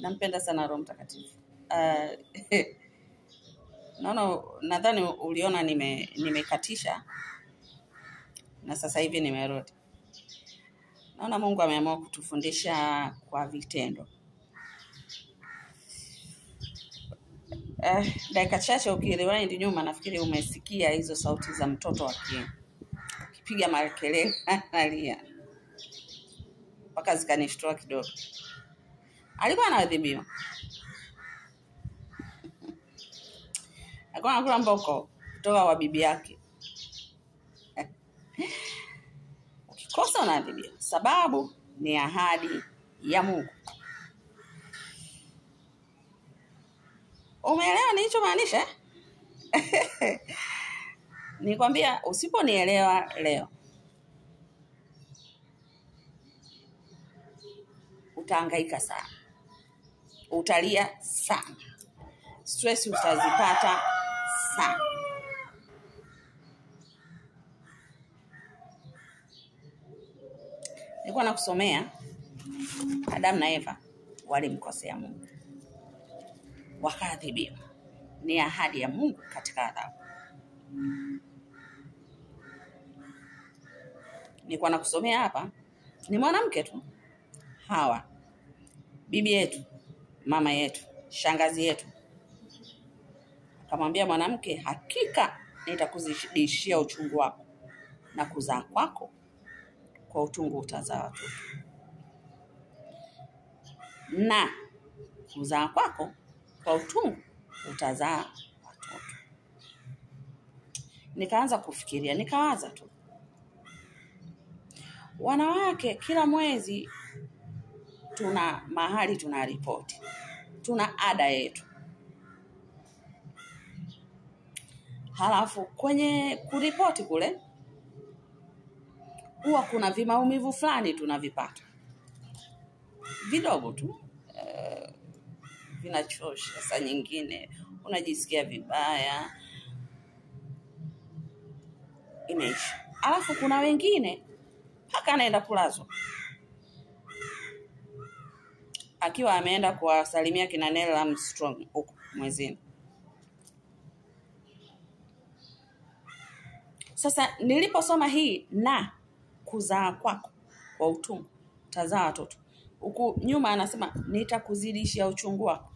Nampenda sana Roho Mtakatifu. Nadhani uliona nimekatisha na sasa hivi nimerudi. Naona Mungu ameamua kutufundisha kwa vitendo. Dakika chache ukirewind nyuma, nafikiri umesikia hizo sauti za mtoto akipiga makelele analia. Mpaka zikanishtua kidogo. Alikuwa anaadhibiwa. Alikuwa anakula mboko kutoka kwa bibi yake. Ukikosa unaadhibiwa. Sababu ni ahadi ya Mungu. Umeelewa nilichomaanisha? Nikwambia usiponielewa leo, utahangaika sana. Utalia sana. Stress utazipata sana. Nilikuwa nakusomea Adam na Eva walimkosea Mungu, wakaadhibiwa. Ni ahadi ya Mungu katika adhabu. Nilikuwa nakusomea hapa ni mwanamke tu, Hawa, bibi yetu, mama yetu, shangazi yetu. Akamwambia mwanamke, hakika nitakuzidishia uchungu wako na kuzaa kwako kwa utungu utazaa watoto. Na kuzaa kwako kwa utungu utazaa watoto. Nikaanza kufikiria, nikawaza tu. Wanawake kila mwezi tuna mahali tunaripoti. Tuna ada yetu. Halafu kwenye kuripoti kule huwa kuna vimaumivu fulani tunavipata. Vidogo tu. Vinachosha saa nyingine. Unajisikia vibaya. Imeisha. Halafu kuna wengine mpaka anaenda kulazwa. Akiwa ameenda kuwasalimia kina Neil Armstrong huko mwezini. Sasa niliposoma hii na kuzaa kwako kwa utungu utazaa watoto. Huku nyuma anasema nitakuzidishia uchungu wako.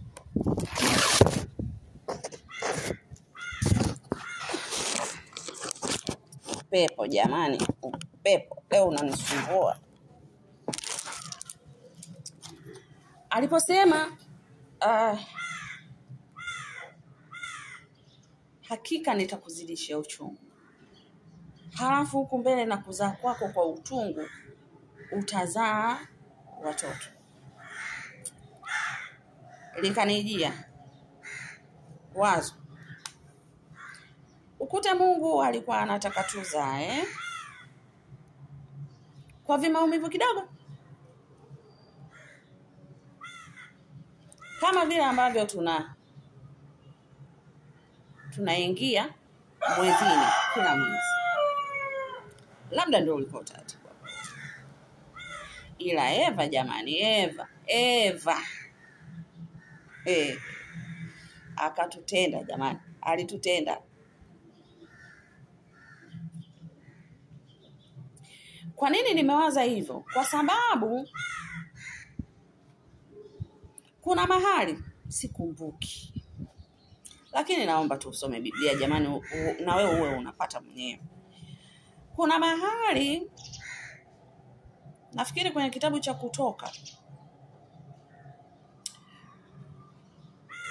Pepo jamani, pepo leo unanisumbua. Aliposema hakika nitakuzidishia uchungu. Halafu huku mbele na kuzaa kwako kwa utungu utazaa watoto. Likanijia wazo. Ukute Mungu alikuwa anataka tuzae kwa vimaumivu kidogo. Kama vile ambavyo tunaingia mwezini kila mwezi. Labda ndio ulikuwa utaratibu. Ila Eva jamani, Eva. Akatutenda jamani, alitutenda. Kwa nini nimewaza hivyo? Kwa sababu kuna mahali sikumbuki. Lakini naomba tu usome Biblia jamani, na wewe uwe unapata mwenyewe. Kuna mahali nafikiri kwenye kitabu cha Kutoka,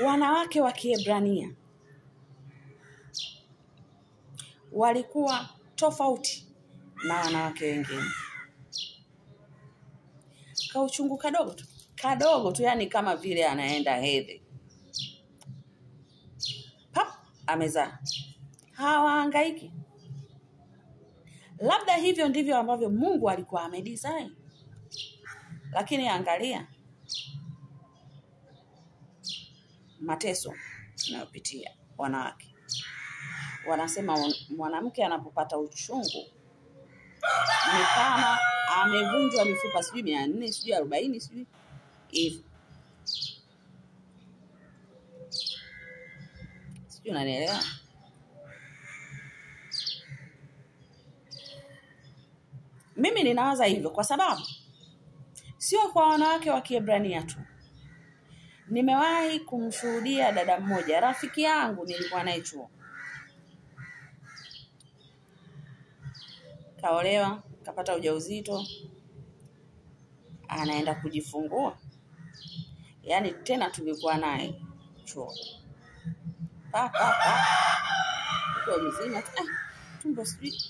wanawake wa Kiebrania walikuwa tofauti na wanawake wengine. Kauchungu kadogo tu yani kama vile anaenda hedhi. Pap, amezaa. Hawahangaiki. Labda hivyo ndivyo ambavyo Mungu alikuwa amedesign. Lakini angalia mateso tunayopitia wanawake. Wanasema mwanamke anapopata uchungu ni kama amevunjwa mifupa sijui 400 sijui 40 sijui hivi. Sijui unanielewa? Mimi ninawaza hivyo kwa sababu sio kwa wanawake wa Kiebrania tu. Nimewahi kumshuhudia dada mmoja, rafiki yangu nilikuwa naye chuo. Kaolewa, kapata ujauzito, anaenda kujifungua. Yaani tena tulikuwa naye chuo. Kwa mzima, tumbo sijui.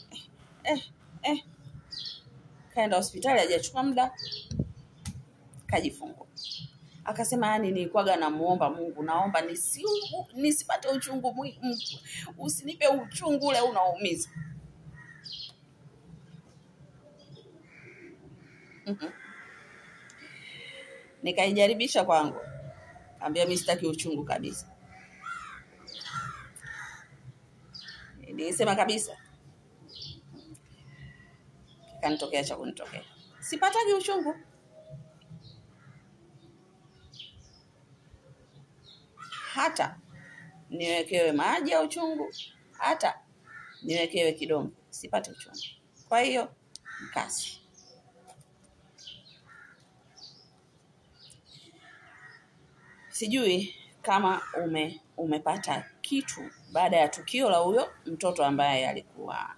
Kaenda hospitali hajachukua muda, kajifungua. Akasema yani nilikuwaga namuomba Mungu, naomba nisipate uchungu mwingi. Usinipe uchungu ule unaumiza. Nikaijaribisha kwangu. Ambia mimi sitaki uchungu kabisa. Nilisema kabisa. Kanitokea cha kunitokea. Sipatagi uchungu. Hata niwekewe maji ya uchungu, hata niwekewe kidongo, sipati uchungu. Kwa hiyo mkasi. Sijui kama umepata kitu baada ya tukio la huyo mtoto ambaye alikuwa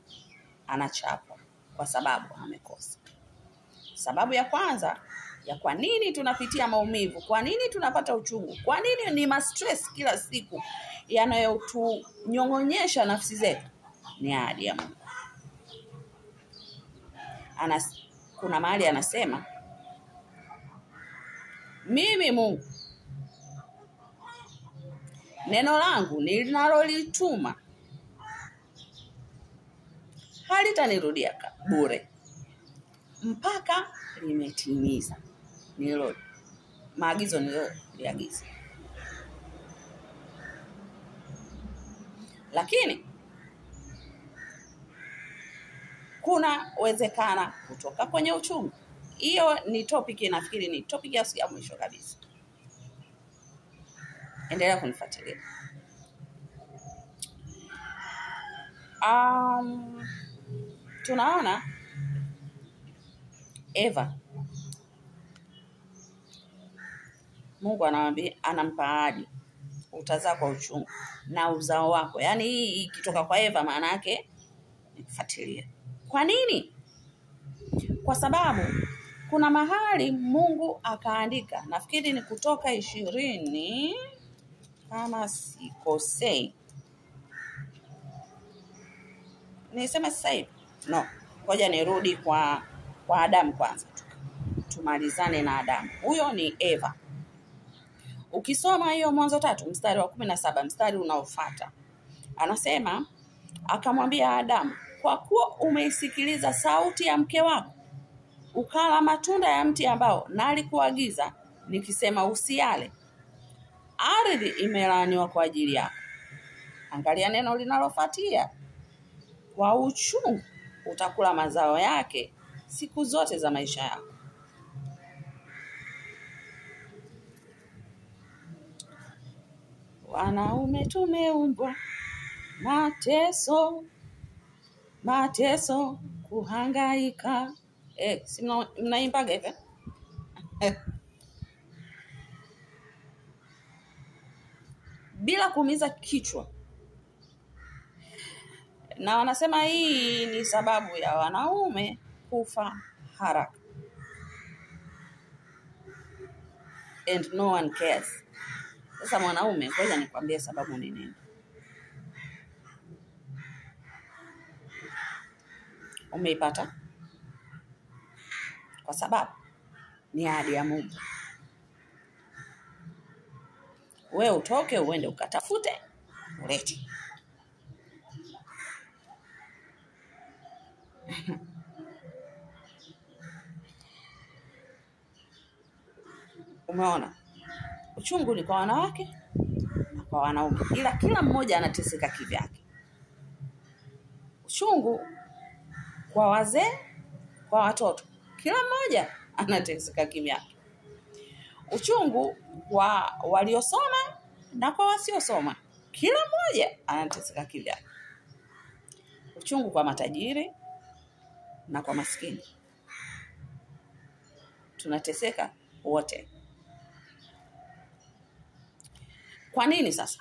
anachapwa kwa sababu amekosa. Sababu ya kwanza ya kwa nini tunapitia maumivu, kwa nini tunapata uchungu, kwa nini ni stress kila siku yanayotunyong'onyesha nafsi zetu, ni ahadi ya Mungu. Kuna mahali anasema, mimi Mungu, neno langu ninalolituma halitanirudia bure mpaka limetimiza maagizo niliyoliagiza. Lakini kuna uwezekana kutoka kwenye uchungu. Hiyo ni topic, nafikiri ni topic ya mwisho kabisa. Endelea kunifuatilia. Tunaona Eva, Mungu anampa ahadi, utazaa kwa uchungu na uzao wako. Yaani hii ikitoka kwa Eva maana yake nifuatilie. Kwa nini? Kwa sababu kuna mahali Mungu akaandika, nafikiri ni Kutoka 20 kama sikosei. Nisema sasa hivi. No, ngoja nirudi kwa Adamu kwanza. Tumalizane na Adamu. Huyo ni Eva. Ukisoma hiyo Mwanzo 3 mstari wa 17, mstari unaofuata, anasema akamwambia Adamu, kwa kuwa umeisikiliza sauti ya mke wako, ukala matunda ya mti ambao nalikuagiza nikisema usiale, ardhi imelaaniwa kwa ajili yako. Angalia neno linalofuatia, kwa uchungu utakula mazao yake siku zote za maisha yako. Wanaume tumeumbwa mateso kuhangaika. Si mnaimbaga hivi? Bila kuumiza kichwa. Na wanasema hii ni sababu ya wanaume kufa haraka. And no one cares. Sasa mwanaume, ngoja nikwambie sababu ni nini. Umeipata? Kwa sababu ni ahadi ya Mungu. Wewe utoke uende ukatafute, ulete. Umeona? Uchungu ni kwa wanawake na kwa wanaume. Ila kila mmoja anateseka kivyake. Uchungu kwa wazee, kwa watoto. Kila mmoja anateseka kivyake. Uchungu kwa waliosoma na kwa wasiosoma. Kila mmoja anateseka kivyake. Uchungu kwa matajiri na kwa maskini. Tunateseka wote. Kwa nini sasa?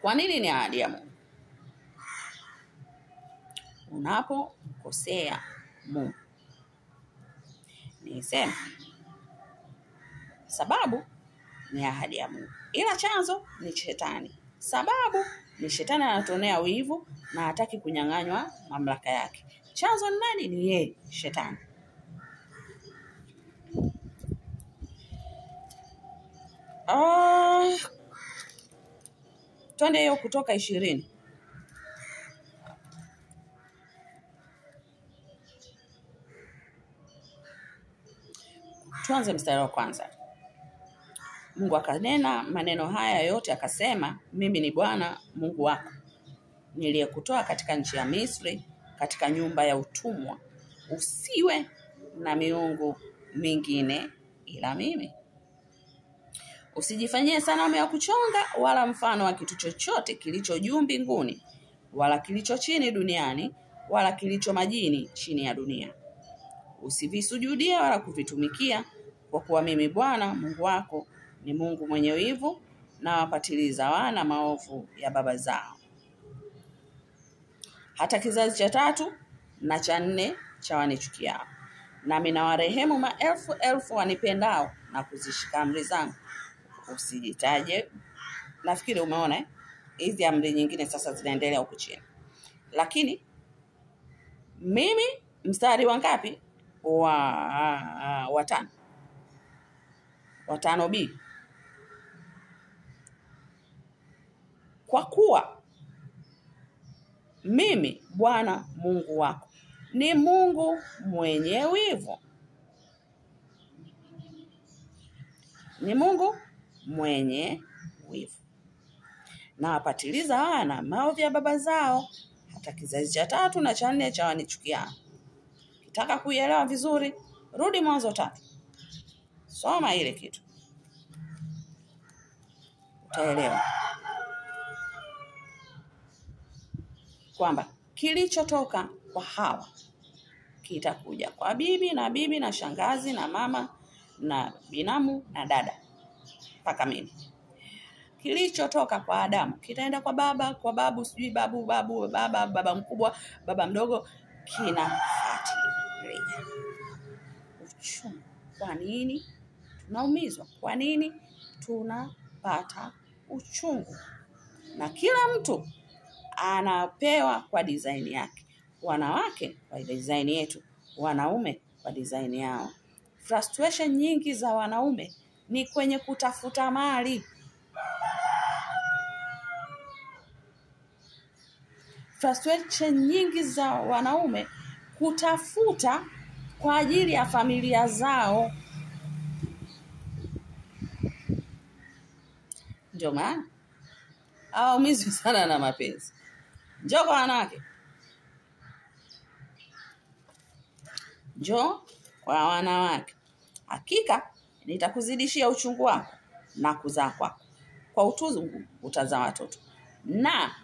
Kwa nini ni ahadi ya Mungu? Unapokosea Mungu, nisema sababu ni ahadi ya Mungu, ila chanzo ni shetani. Sababu ni shetani anatonea wivu na hataki kunyang'anywa mamlaka yake. Chanzo ni nani? Ni yeye, shetani. Twende hiyo Kutoka 20. Tuanze mstari wa kwanza. Mungu akanena maneno haya yote akasema, mimi ni Bwana Mungu wako, niliyekutoa katika nchi ya Misri, katika nyumba ya utumwa. Usiwe na miungu mingine ila mimi. Usijifanyie sanamu ya kuchonga wala mfano wa kitu chochote kilicho juu mbinguni, wala kilicho chini duniani, wala kilicho majini chini ya dunia. Usivisujudie wala kuvitumikia, kwa kuwa mimi Bwana Mungu wako ni Mungu mwenye wivu, na wapatiliza wana maovu ya baba zao, hata kizazi cha 3 na cha 4 cha wanichukiao. Nami nawarehemu maelfu elfu wanipendao na kuzishika amri zangu. Usijitaje. Nafikiri umeona hizi amri nyingine sasa zinaendelea huko chini. Lakini mimi mstari wa ngapi? Wa 5. Wa 5b. Kwa kuwa mimi Bwana Mungu wako ni Mungu mwenye wivu. Ni Mungu mwenye wivu, na wapatiliza wana maovu ya baba zao, hata kizazi cha 3 na cha 4 cha wanichukiao. Kitaka kuielewa vizuri, rudi Mwanzo 3. Soma ile kitu, utaelewa kwamba kilichotoka kwa Hawa kitakuja kwa bibi na shangazi na mama na binamu na dada mpaka mimi. Kilichotoka kwa Adamu kitaenda kwa baba, kwa babu, sijui baba mkubwa, baba mdogo, kinafuatilia. Uchungu. Kwa nini tunaumizwa? Kwa nini tunapata uchungu? Na kila mtu anapewa kwa design yake. Wanawake kwa design yetu, wanaume kwa design yao. Frustration nyingi za wanaume ni kwenye kutafuta mali. Frustration nyingi za wanaume kutafuta kwa ajili ya familia zao. Ndio maana hawaumizwi sana na mapenzi. Njoo kwa wanawake. Njoo kwa wanawake. Hakika nitakuzidishia uchungu wako na kuzaa kwako. Kwa utungu utazaa watoto, na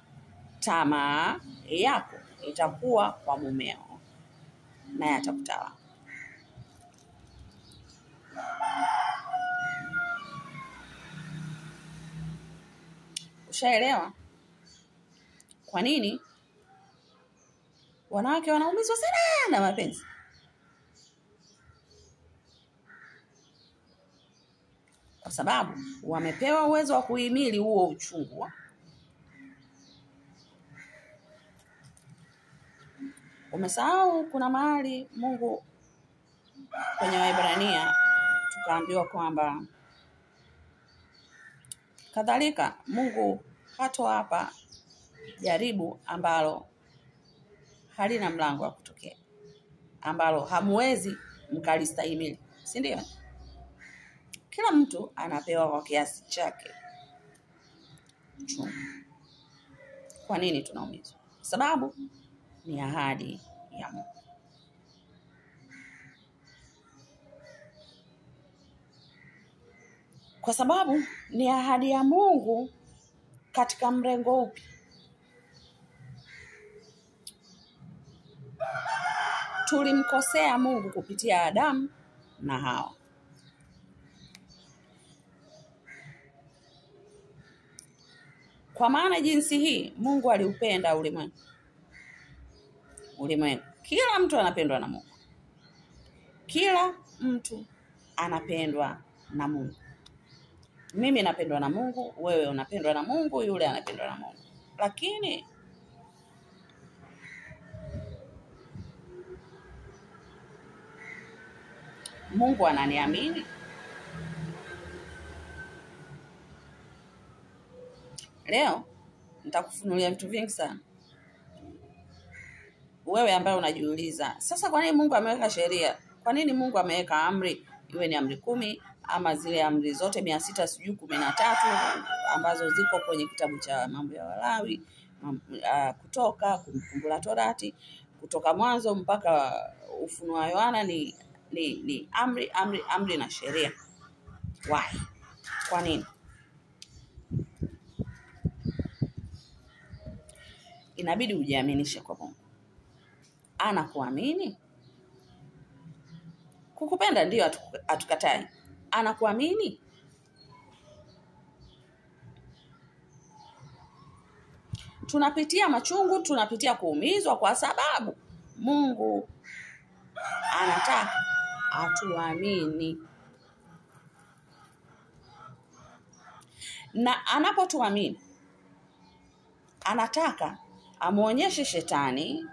tamaa yako itakuwa kwa mumeo, naye atakutawala. Ushaelewa kwa nini wanawake wanaumizwa sana na mapenzi? Kwa sababu wamepewa uwezo wa kuhimili huo uchungu. Umesahau kuna mahali Mungu kwenye Waebrania tukaambiwa kwamba kadhalika Mungu hapa jaribu ambalo halina mlango wa kutokea, ambalo hamwezi mkalistahimili, si ndio? Kila mtu anapewa kwa kiasi chake uchungu. Kwa nini tunaumizwa? Sababu ni ahadi ya Mungu. Kwa sababu ni ahadi ya Mungu, katika mrengo upi? Tulimkosea Mungu kupitia Adamu na Hawa. Kwa maana jinsi hii Mungu aliupenda ulimwengu. Kila mtu anapendwa na Mungu. Kila mtu anapendwa na Mungu. Mimi napendwa na Mungu, wewe unapendwa na Mungu, yule anapendwa na Mungu. Lakini Mungu ananiamini? Leo nitakufunulia vitu vingi sana. Wewe ambaye unajiuliza, sasa kwa nini Mungu ameweka sheria? Kwa nini Mungu ameweka amri? Iwe ni amri 10 ama zile amri zote 613 ambazo ziko kwenye kitabu cha Mambo ya Walawi, Kutoka, Kumbukumbu la Torati, kutoka Mwanzo mpaka Ufunuo wa Yohana ni amri na sheria. Why? Kwa nini? Inabidi ujiaminishe kwa Mungu. Anakuamini? Kukupenda ndio atukatai. Anakuamini? Tunapitia machungu, tunapitia kuumizwa kwa sababu Mungu anataka atuamini. Na anapotuamini, anataka amuonyeshe shetani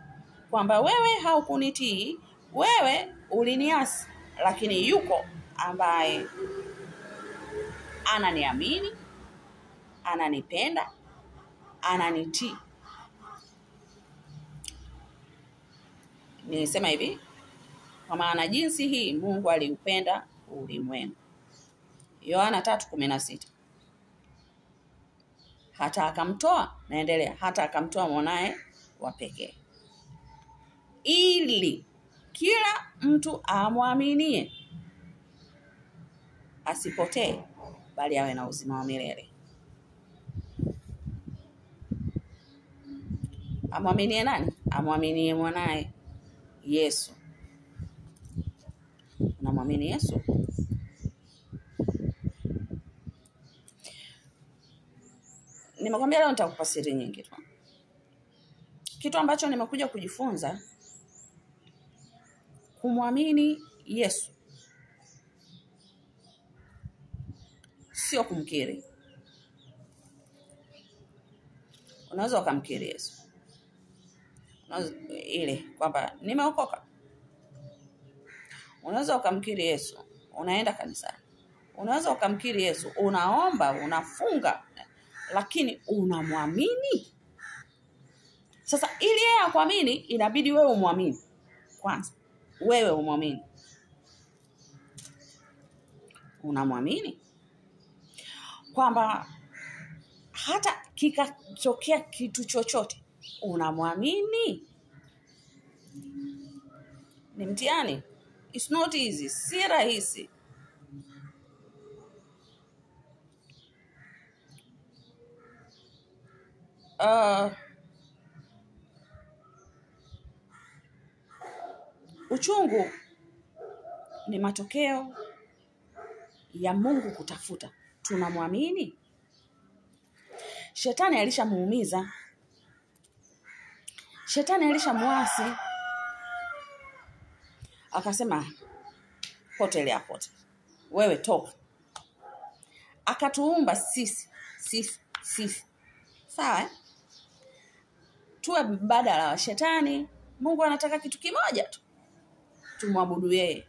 kwamba wewe haukunitii, wewe uliniasi, lakini yuko ambaye ananiamini, ananipenda, ananitii. Nilisema hivi, kwa maana jinsi hii Mungu aliupenda ulimwengu. Yohana 3:16. Hata akamtoa, naendelea, hata akamtoa mwanae wa pekee, ili kila mtu amwaminie asipotee, bali awe na uzima wa milele. Amwaminie nani? Amwaminie mwanae Yesu. Unamwamini Yesu? Nimekwambia leo nitakupa siri nyingi tu. Kitu ambacho nimekuja kujifunza, kumwamini Yesu sio kumkiri. Unaweza ukamkiri Yesu, ile kwamba nimeokoka. Unaweza ukamkiri Yesu, unaenda kanisani. Unaweza ukamkiri Yesu, unaomba, unafunga, lakini unamwamini? Sasa ili yeye akuamini, inabidi wewe umwamini kwanza. Wewe umwamini. Unamwamini kwamba hata kikatokea kitu chochote, unamwamini? Ni mtihani. It's not easy. Si rahisi. Uchungu ni matokeo ya Mungu kutafuta. Tunamwamini? Shetani alishamuumiza. Shetani alishamuasi. Akasema potelea pote. Wewe toka. Akatuumba sisi. Sawa eh? Tuwe badala wa shetani. Mungu anataka kitu kimoja tu. Tumwabudu yeye.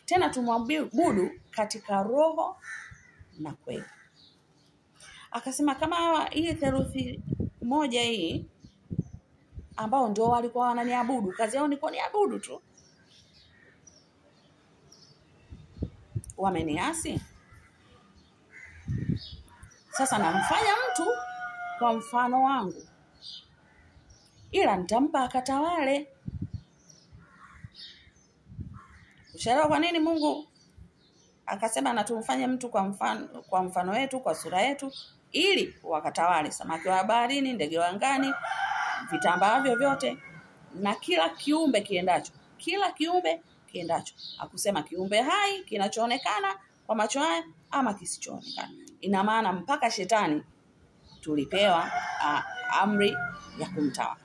Tena tumwabudu katika roho na kweli. Akasema kama hii theluthi moja hii ambao ndio walikuwa wananiabudu, kazi yao ni kuniabudu tu, wameniasi. Sasa namfanya mtu kwa mfano wangu, ila nitampa akatawale. Ushaelewa kwa nini Mungu akasema na tumfanye mtu kwa mfano wetu, kwa sura yetu, ili wakatawale samaki wa baharini, ndege wa angani, vitambaa vyote na kila kiumbe kiendacho. Kila kiumbe kiendacho. Hakusema kiumbe hai kinachoonekana kwa macho haya ama kisichoonekana. Ina maana mpaka shetani tulipewa amri ya kumtawala.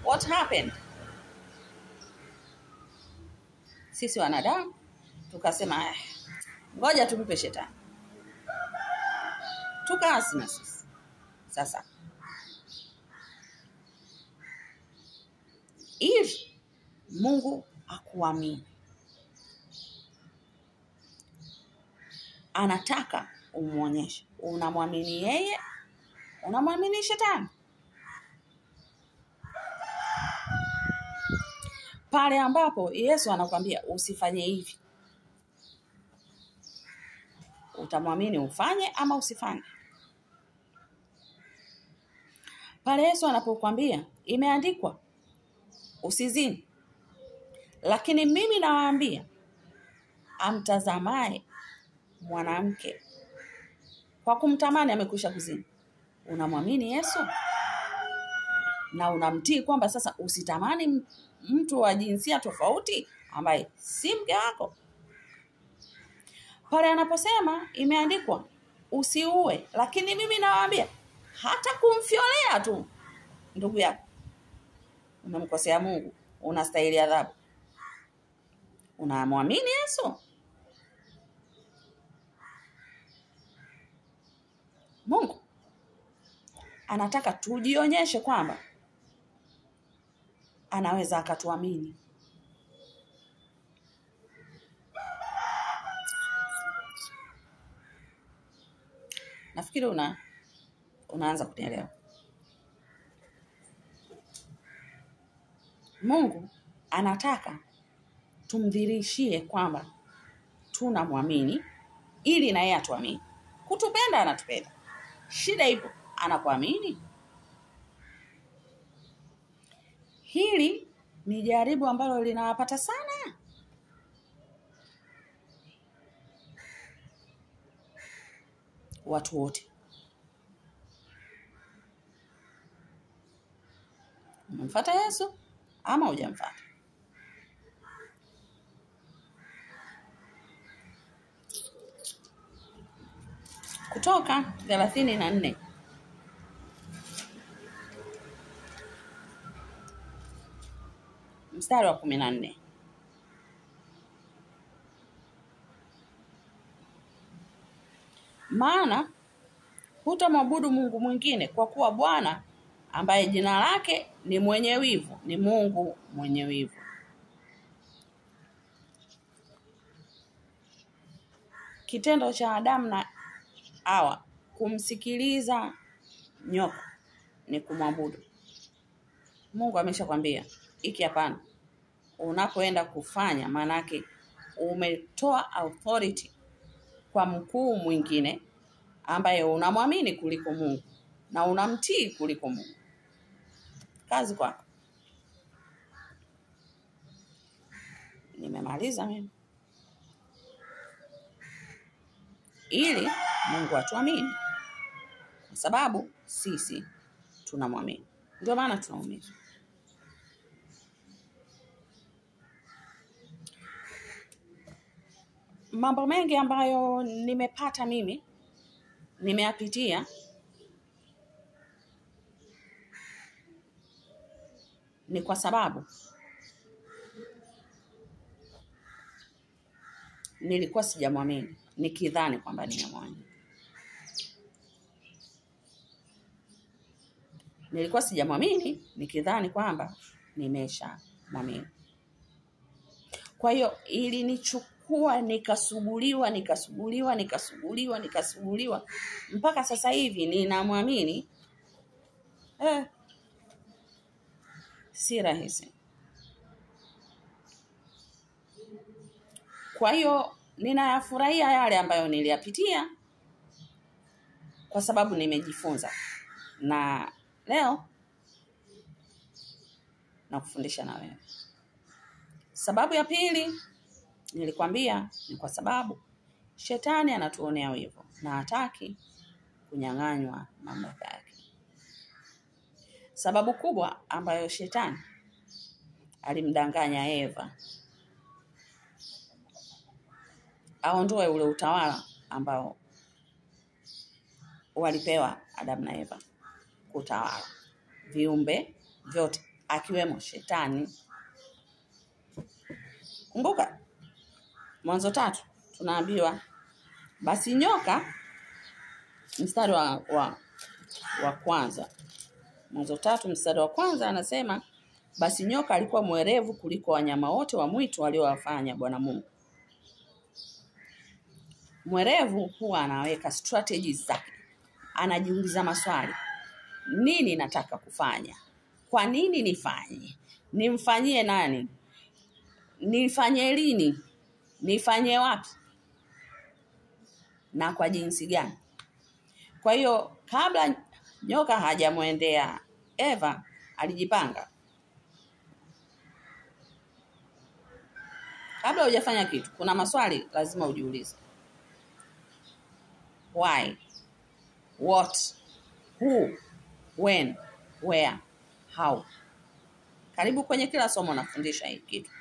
What happened? Sisi wanadamu tukasema ngoja tumpe shetani. Tukaasi na sisi. Sasa ili Mungu akuamini, anataka umuonyeshe unamwamini yeye, unamwamini shetani. Pale ambapo Yesu anakuambia usifanye hivi, utamwamini ufanye ama usifanye. Pale Yesu anapokuambia imeandikwa usizini, lakini mimi nawaambia amtazamaye mwanamke kwa kumtamani amekwisha kuzini, unamwamini Yesu na unamtii kwamba sasa usitamani mtu wa jinsia tofauti ambaye si mke wako. Pale anaposema imeandikwa usiue, lakini mimi nawaambia hata kumfiolea tu ndugu yako umemkosea Mungu, unastahili adhabu. Unamwamini Yesu? Mungu anataka tujionyeshe kwamba anaweza akatuamini. Nafikiri unaanza kunielewa. Mungu anataka tumdhirishie kwamba tunamwamini ili na yeye atuamini. Kutupenda anatupenda. Shida ipo, anakuamini? Hili ni jaribu ambalo linawapata sana. Watu wote. Umemfuata Yesu ama hujamfuata? Kutoka 34 mstari wa 14. Maana hutamwabudu Mungu mwingine, kwa kuwa Bwana ambaye jina lake ni mwenye wivu, ni Mungu mwenye wivu. Kitendo cha Adamu na Hawa kumsikiliza nyoka ni kumwabudu. Mungu ameshakwambia hiki hapana. Unapoenda kufanya, manake umetoa authority kwa mkuu mwingine ambaye unamwamini kuliko Mungu na unamtii kuliko Mungu. Kazi kwako. Nimemaliza mimi. Ili Mungu atuamini. Kwa sababu sisi tunamwamini. Ndio maana tunaumizwa. Mambo mengi ambayo nimepata mimi, nimeyapitia, ni kwa sababu nilikuwa sijamwamini, nikidhani kwamba nimemwamini. Nilikuwa sijamwamini nikidhani kwamba nimeshamwamini. Kwa hiyo ilinichukua nikasuguliwa mpaka sasa hivi ninamwamini. Si rahisi. Kwa hiyo ninayafurahia yale ambayo niliyapitia kwa sababu nimejifunza. Na leo nakufundisha na wewe. Sababu ya pili nilikwambia ni kwa sababu Shetani anatuonea wivu na hataki kunyang'anywa mamlaka yake. Sababu kubwa ambayo shetani alimdanganya Eva aondoe ule utawala ambao walipewa Adam na Eva, kutawala viumbe vyote akiwemo shetani. Kumbuka Mwanzo 3 tunaambiwa basi nyoka, mstari wa kwanza. Mwanzo 3 mstari wa kwanza anasema basi nyoka alikuwa mwerevu kuliko wanyama wote wa mwitu waliowafanya Bwana Mungu. Mwerevu huwa anaweka strategies zake. Anajiuliza maswali. Nini nataka kufanya? Kwa nini nifanye? Nimfanyie nani? Nifanye lini? Nifanye wapi? Na kwa jinsi gani? Kwa hiyo kabla nyoka hajamwendea Eva, alijipanga. Kabla hujafanya kitu, kuna maswali lazima ujiulize. Why? What? Who? When? Where? How? Karibu kwenye kila somo nafundisha hii kitu,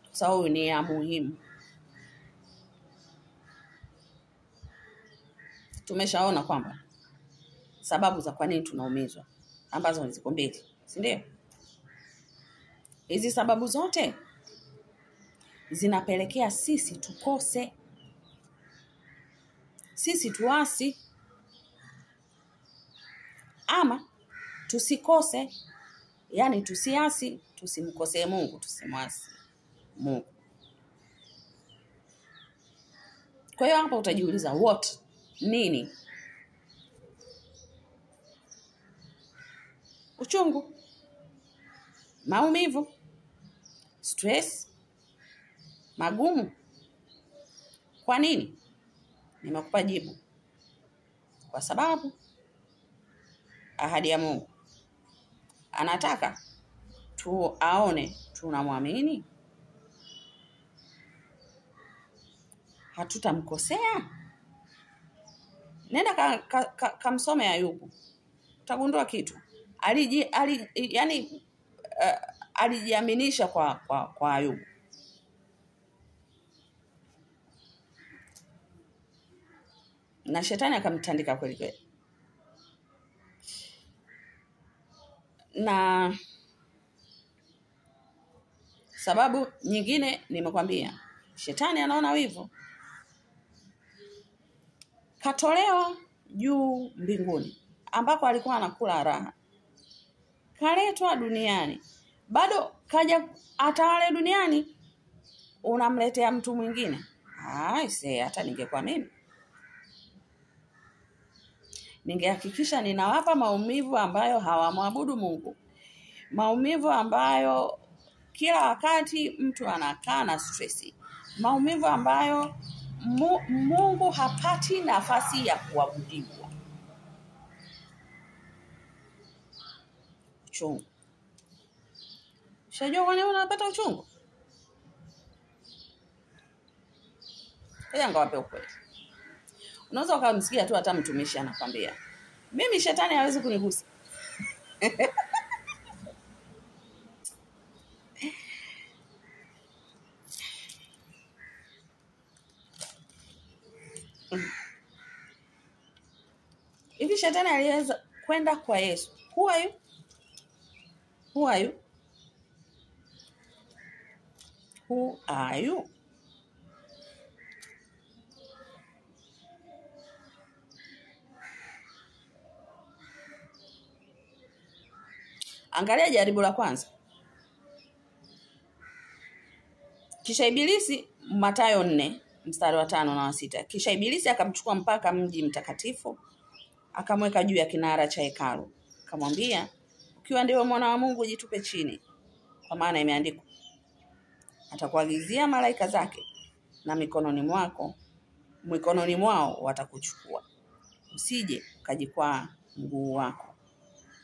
kwa sababu ni ya muhimu. Tumeshaona kwamba sababu za kwa nini tunaumizwa ambazo ziko mbili, si ndio? Hizi sababu zote zinapelekea sisi tukose, sisi tuasi, ama tusikose, yani tusiasi, tusimkosee Mungu, tusimwasi Mungu. Kwa hiyo hapa utajiuliza what? Nini? Uchungu, maumivu, stress, magumu. Kwa nini? Nimekupa jibu. Kwa sababu ahadi ya Mungu anataka aone tunamwamini, hatutamkosea. Nenda kamsome Ayubu, utagundua kitu. Alijiaminisha kwa Ayubu. Na shetani akamtandika kweli kweli. Na sababu nyingine nimekwambia, shetani anaona wivu. Katolewa juu mbinguni ambako alikuwa anakula raha, kaletwa duniani, bado kaja atawale duniani, unamletea mtu mwingine. Hata ningekuwa mimi, ningehakikisha ninawapa maumivu ambayo hawamwabudu Mungu, maumivu ambayo kila wakati mtu anakaa na stress, maumivu ambayo Mungu hapati nafasi ya kuabudiwa. Uchungu. Unajua kwa nini unapata uchungu? Ngawape ukweli. Unaweza ukamsikia tu hata mtumishi anakwambia, mimi shetani hawezi kunigusa. Hivi shetani aliweza kwenda kwa Yesu? Who are you? Who are you? Who are you? Angalia jaribu la kwanza. Kisha Ibilisi, Mathayo 4 mstari wa 5 na wa 6. Kisha Ibilisi akamchukua mpaka mji mtakatifu, akamweka juu ya kinara cha hekalu, akamwambia, ukiwa ndiwe mwana wa Mungu jitupe chini, kwa maana imeandikwa, atakuagizia malaika zake, na mikononi mwao watakuchukua, usije ukajikwaa mguu wako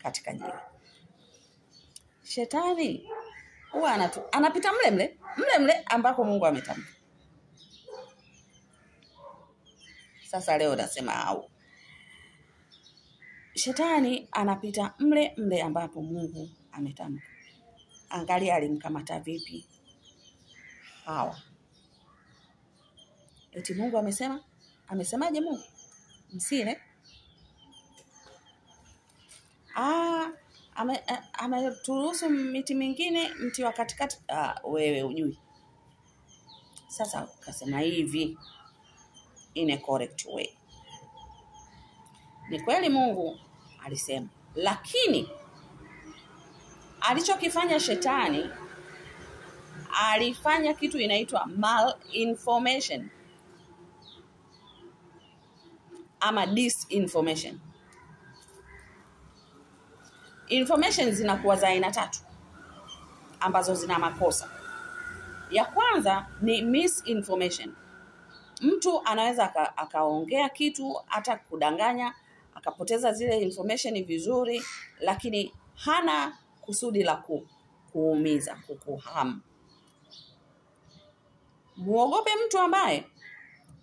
katika jiwe. Shetani huwa anapita mle ambako Mungu ametamka. Sasa leo nasema au. Shetani anapita mle ambapo Mungu ametamka. Angalia alimkamata vipi Hawa. Eti Mungu amesema? Amesemaje Mungu? Msile. Ameturuhusu miti mingine, mti wa katikati. Wewe ujui. Sasa kasema hivi in a correct way. Ni kweli Mungu alisema, lakini alichokifanya shetani, alifanya kitu inaitwa malinformation ama disinformation. Information zinakuwa za aina 3 ambazo zina makosa. Ya kwanza ni misinformation. Mtu anaweza akaongea kitu hata kudanganya, akapoteza zile information vizuri, lakini hana kusudi la kuumiza, kukuhamu. Muogope mtu ambaye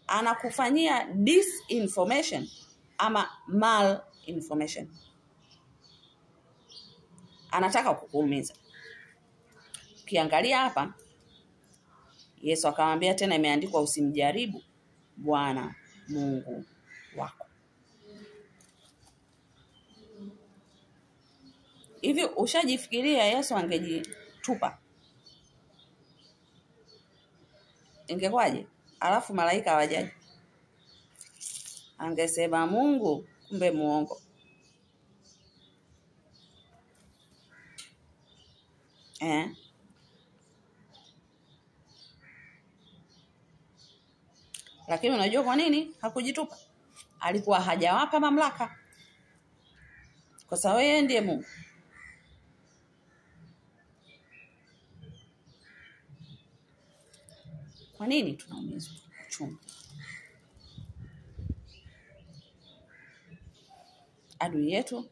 anakufanyia disinformation ama malinformation. Anataka kukuumiza. Ukiangalia hapa, Yesu akamwambia tena, imeandikwa usimjaribu Bwana Mungu wako. Hivi ushajifikiria Yesu angejitupa, ingekwaje? Alafu malaika hawajaji. Angesema Mungu, kumbe muongo. Lakini unajua kwa nini hakujitupa? Alikuwa hajawapa mamlaka. Kwa sababu yeye ndiye Mungu. Kwa nini tunaumizwa uchungu? Adui yetu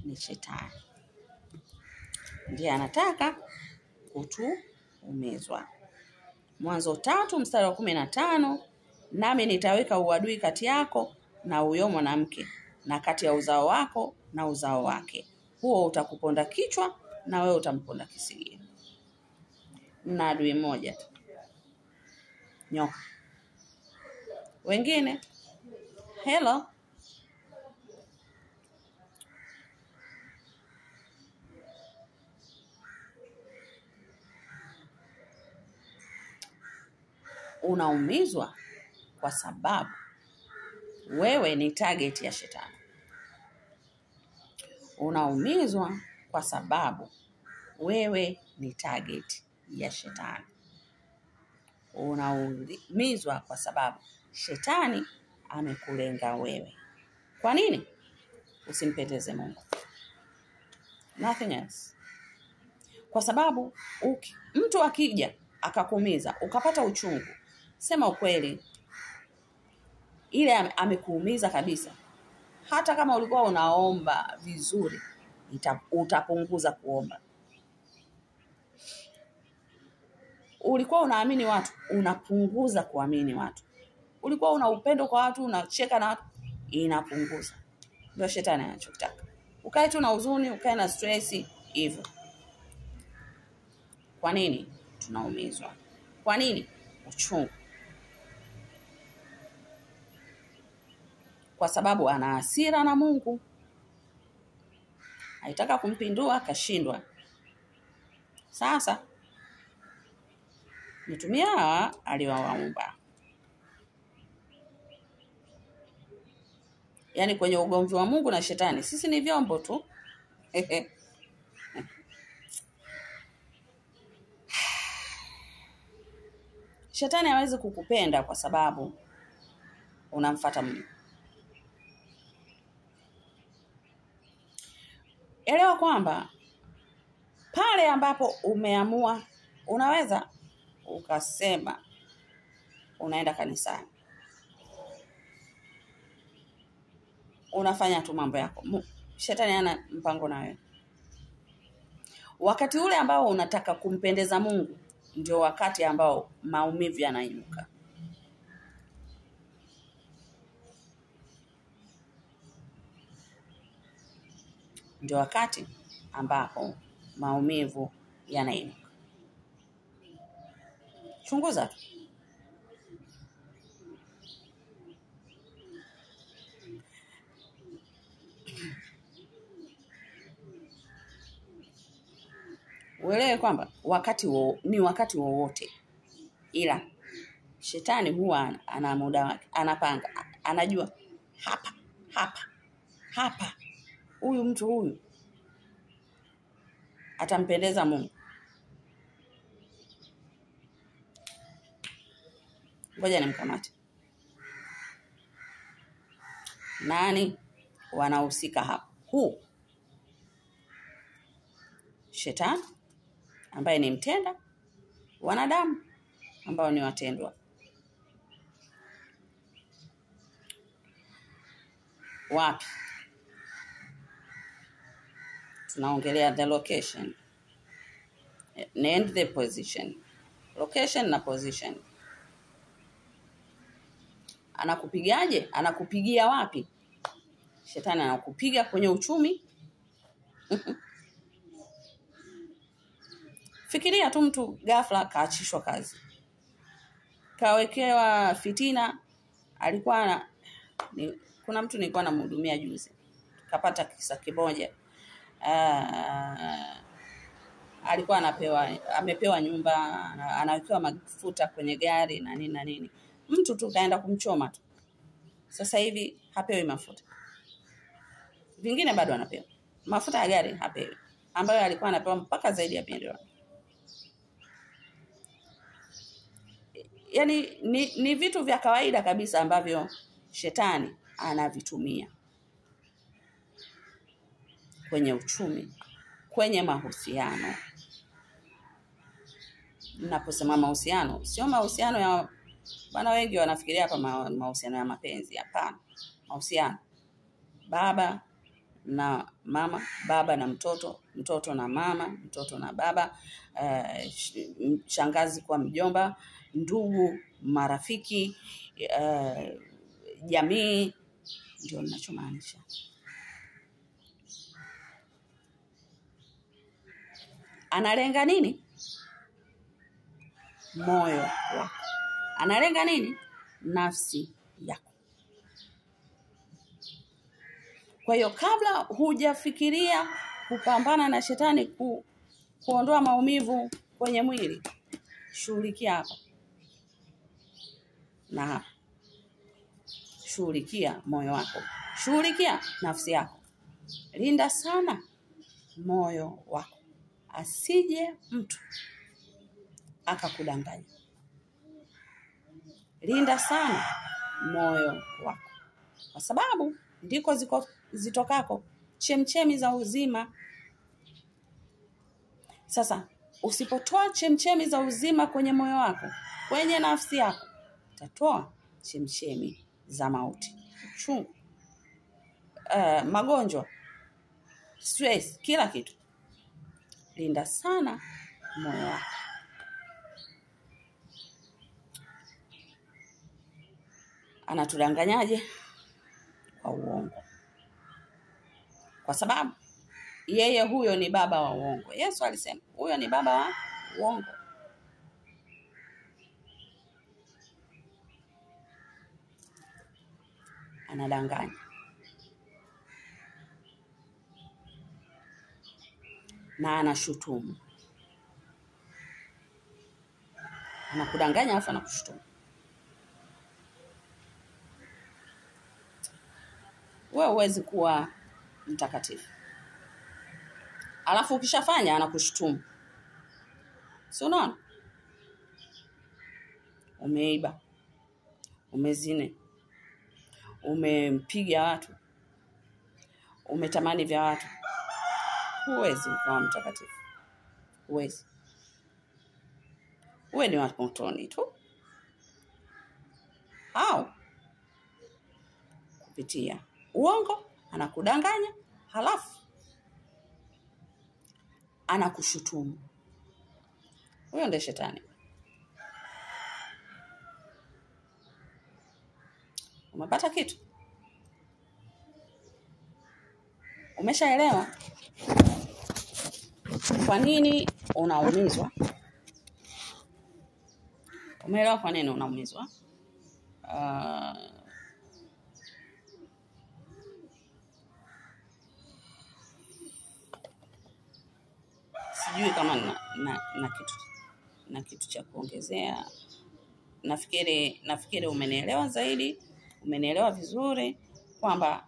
ni shetani. Ndiye anataka kutuumizwa. Mwanzo 3 mstari wa 15, nami nitaweka uadui kati yako na huyo mwanamke, na kati ya uzao wako na uzao wake. Huo utakuponda kichwa na wewe utamponda kisigino. Na adui mmoja, nyoka. Wengine, hello, unaumizwa kwa sababu wewe ni target ya shetani. Unaumizwa kwa sababu wewe ni target ya shetani. Unaumizwa kwa sababu shetani amekulenga wewe. Kwa nini? Usimpendeze Mungu. Nothing else. Kwa sababu mtu akija akakuumiza, ukapata uchungu, sema ukweli, ile amekuumiza kabisa. Hata kama ulikuwa unaomba vizuri, utapunguza kuomba. Ulikuwa unaamini watu, unapunguza kuamini watu. Ulikuwa una upendo kwa watu, unacheka na watu, inapunguza. Ndio shetani anachotaka. Ukae tu na huzuni, ukae na stress hivyo. Kwa nini tunaumizwa? Kwa nini uchungu? Kwa sababu ana hasira na Mungu. Haitaka kumpindua, kashindwa. Sasa nitumia aliwaumba. Yaani kwenye ugomvi wa Mungu na shetani, sisi ni vyombo tu. Shetani hawezi kukupenda kwa sababu unamfuata Mungu. Elewa kwamba pale ambapo umeamua, unaweza ukasema unaenda kanisani, unafanya tu mambo yako, shetani hana mpango na wewe. Wakati ule ambao unataka kumpendeza Mungu, ndio wakati ambao maumivu yanainuka. ndio wakati ambapo maumivu yanainuka. Chunguza tu. Uelewe kwamba ni wakati wowote, ila shetani huwa ana muda wake, anapanga, anajua hapa huyu mtu huyu atampendeza Mungu. Ngoja nimkamate. Nani wanahusika hapa? Shetani ambaye ni mtenda, wanadamu ambao ni watendwa. Wapi? Tunaongelea the location and the position. Location na position. Anakupigaje? Anakupigia wapi? Shetani anakupiga kwenye uchumi. Fikiria tu mtu ghafla kaachishwa kazi, kawekewa fitina. Kuna mtu nilikuwa namhudumia juzi, kapata kisa kimoja. Alikuwa amepewa nyumba, anawekewa mafuta kwenye gari na nini na nini. Mtu tu kaenda kumchoma tu. Sasa hivi hapewi mafuta. Vingine bado anapewa. Mafuta ya gari hapewi, ambayo alikuwa anapewa mpaka zaidi ya milioni. Yaani ni vitu vya kawaida kabisa ambavyo shetani anavitumia kwenye uchumi, kwenye mahusiano. Ninaposema mahusiano, sio mahusiano ya bana, wengi wanafikiria hapa mahusiano ya mapenzi. Hapana. Mahusiano baba na mama, baba na mtoto, mtoto na mama, mtoto na baba, shangazi kwa mjomba, ndugu, marafiki, jamii, ndio ninachomaanisha. Analenga nini? Moyo wako. Analenga nini? Nafsi yako. Kwa hiyo kabla hujafikiria kupambana na shetani, kuondoa maumivu kwenye mwili, shughulikia hapa na hapa. Shughulikia moyo wako. Shughulikia nafsi yako. Linda sana moyo wako, asije mtu akakudanganya. Linda sana moyo wako, kwa sababu ndiko zitokako chemchemi za uzima. Sasa usipotoa chemchemi za uzima kwenye moyo wako, kwenye nafsi yako, utatoa chemchemi za mauti, uchungu, magonjwa, stress, kila kitu. Linda sana moyo wako. Anatudanganyaje? Kwa uongo. Kwa sababu yeye huyo ni baba wa uongo. Yesu alisema huyo ni baba wa uongo. Anadanganya. Na anashutumu. Anakudanganya alafu anakushutumu. Wewe huwezi kuwa mtakatifu, alafu ukishafanya anakushutumu. Si unaona? Umeiba, umezini, umempiga watu, umetamani vya watu. Huwezi kuwa mtakatifu. Huwezi. Wewe ni wa motoni tu. Au kupitia uongo anakudanganya, halafu anakushutumu. Huyo ndiye shetani. Umepata kitu? Umeshaelewa kwa nini unaumizwa? Umeelewa kwa nini unaumizwa? Sijui kama na kitu cha kuongezea. Nafikiri umenielewa zaidi, umenielewa vizuri kwamba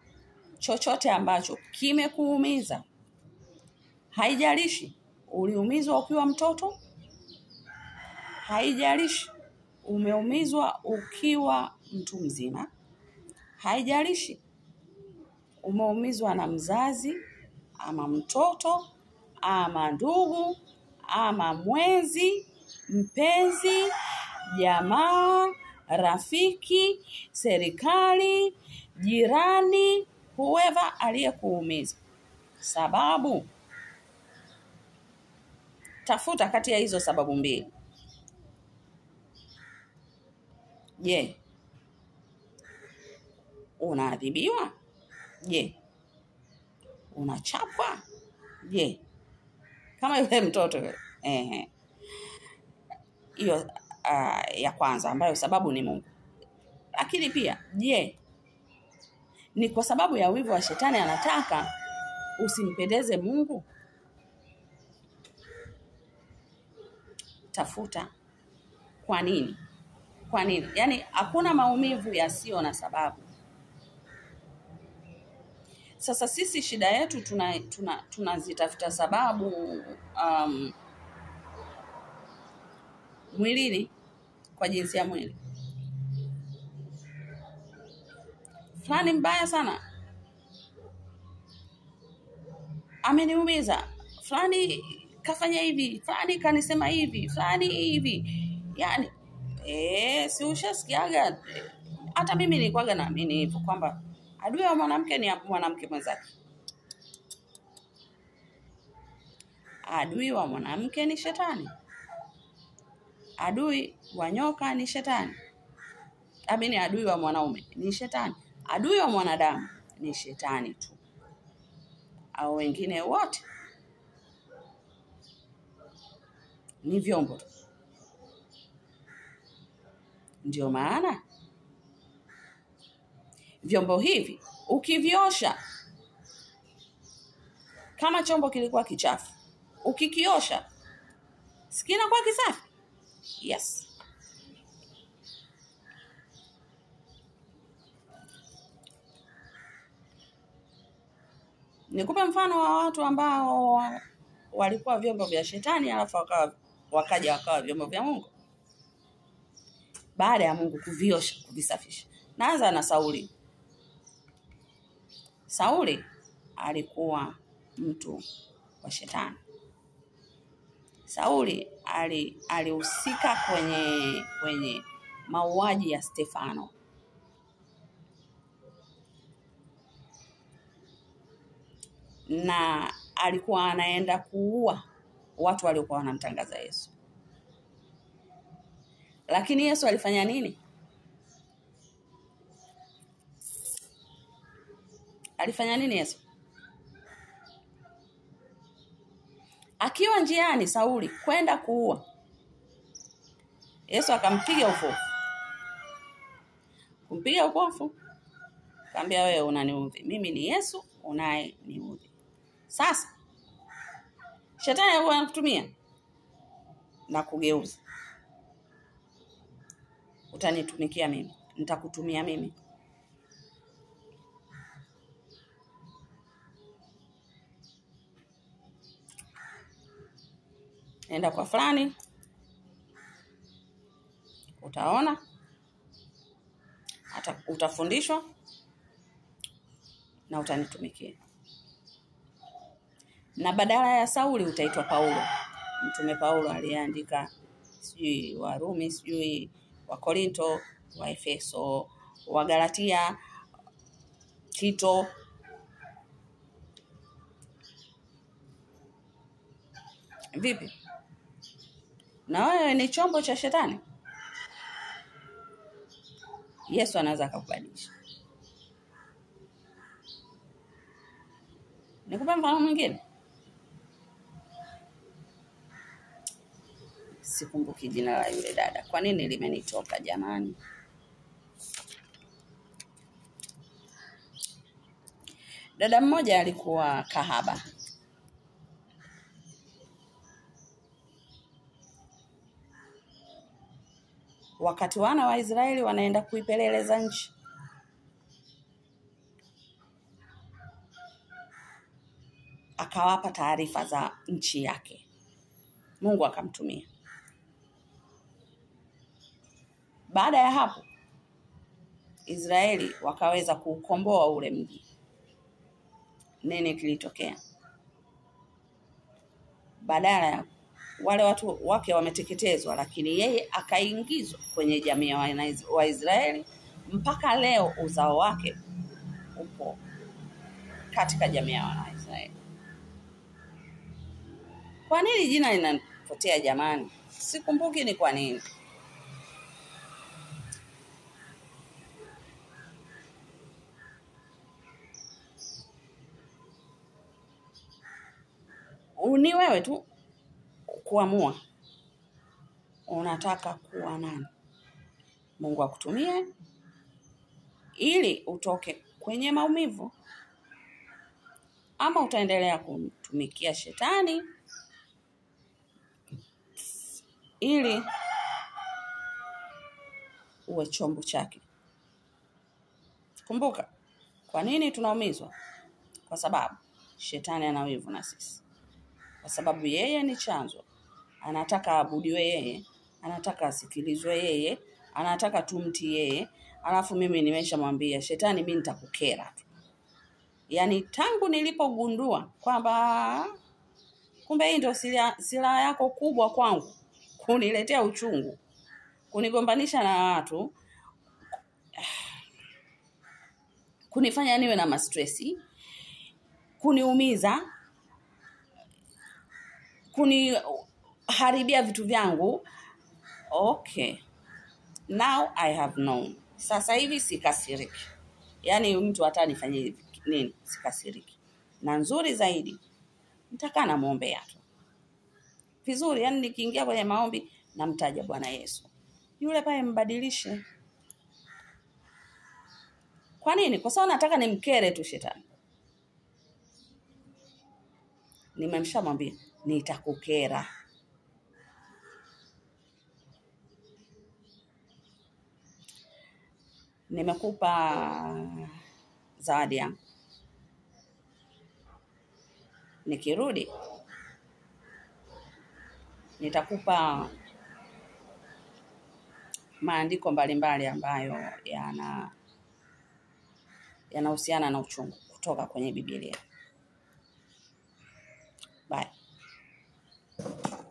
chochote ambacho kimekuumiza, haijalishi uliumizwa ukiwa mtoto, haijalishi umeumizwa ukiwa mtu mzima, haijalishi umeumizwa na mzazi ama mtoto ama ndugu ama mwenzi, mpenzi, jamaa, rafiki, serikali, jirani, whoever aliyekuumiza. Sababu, tafuta kati ya hizo sababu mbili. Je, unaadhibiwa? Je, unachapwa? Je, kama yule mtoto hiyo ya kwanza ambayo sababu ni Mungu. Lakini pia, je, ni kwa sababu ya wivu wa shetani anataka usimpendeze Mungu? Tafuta kwa nini? Kwa nini? Yaani hakuna maumivu yasiyo na sababu. Sasa sisi shida yetu tunazitafuta sababu mwilini, kwa jinsi ya mwili. Fulani mbaya sana ameniumiza, fulani kafanya hivi, fulani kanisema hivi, fulani hivi. Yaani si ushasikiaga? Hata mimi nilikuwaga naamini hivyo kwamba adui wa mwanamke ni mwanamke mwenzake. Adui wa mwanamke ni shetani. Adui wa nyoka ni shetani. Adui wa mwanaume ni shetani. Adui wa mwanadamu ni shetani tu. Au wengine wote ni vyombo. Ndio maana vyombo hivi ukiviosha, kama chombo kilikuwa kichafu, ukikiosha kinakuwa kisafi. Yes. Nikupe mfano wa watu ambao walikuwa vyombo vya shetani alafu wakaja vyombo vya Mungu. Baada ya Mungu kuviosha, kuvisafisha. Naanza na Sauli. Sauli alikuwa mtu wa shetani. Sauli alihusika kwenye mauaji ya Stefano. Na alikuwa anaenda kuua watu waliokuwa wanamtangaza Yesu. Lakini Yesu alifanya nini? Alifanya nini Yesu? Akiwa njiani Sauli kwenda kuua, Yesu akampiga upofu. Kumpiga upofu, akamwambia wewe unaniudhi. Mimi ni Yesu unayeniudhi. Sasa shetani alikuwa anakutumia na kugeuza. Utanitumikia mimi, nitakutumia mimi. Nenda kwa fulani, utaona, utafundishwa na utanitumikia. Na badala ya Sauli utaitwa Paulo. Mtume Paulo aliandika sijui Warumi, sijui Wakorinto, Waefeso, Wagalatia, Tito. Vipi? Na wewe ni chombo cha shetani? Yesu anaweza kukubadilisha. Nikupe mfano mwingine. Sikumbuki jina la yule dada. Kwa nini limenitoka jamani? Dada mmoja alikuwa kahaba. Wakati wana wa Israeli wanaenda kuipeleleza nchi, akawapa taarifa za nchi yake. Mungu akamtumia. Baada ya hapo, Israeli wakaweza kukomboa ule mji. Nini kilitokea? Badala ya wale watu wake wameteketezwa, lakini yeye akaingizwa kwenye jamii ya Waisraeli. Mpaka leo uzao wake upo katika jamii ya Waisraeli. Kwa nini jina linapotea jamani? Sikumbuki ni kwa nini. Ni wewe tu kuamua unataka kuwa nani. Mungu akutumie ili utoke kwenye maumivu, ama utaendelea kumtumikia shetani ili uwe chombo chake. Kumbuka, kwa nini tunaumizwa? Kwa sababu shetani ana wivu na sisi. Kwa sababu yeye ni chanzo. Anataka aabudiwe yeye, anataka asikilizwe yeye, anataka tumtii yeye. Alafu mimi nimeshamwambia shetani, mimi nitakukera tu. Yaani tangu nilipogundua kwamba kumbe hii ndio silaha yako kubwa kwangu, kuniletea uchungu, kunigombanisha na watu, kunifanya niwe na mastresi, kuniumiza, kuniharibia vitu vyangu. Okay. Now I have known. Sasa hivi sikasiriki. Yaani mtu hata nifanyie nini, sikasiriki. Na nzuri zaidi, nitakaa na muombea tu. Vizuri, yaani nikiingia kwenye maombi namtaja Bwana Yesu. Yule pale mbadilishe. Kwa nini? Kwa sababu nataka nimkere tu shetani. Nimemshamwambia nitakukera. Nimekupa zawadi yangu. Nikirudi nitakupa maandiko mbalimbali ambayo yanahusiana na uchungu kutoka kwenye Biblia.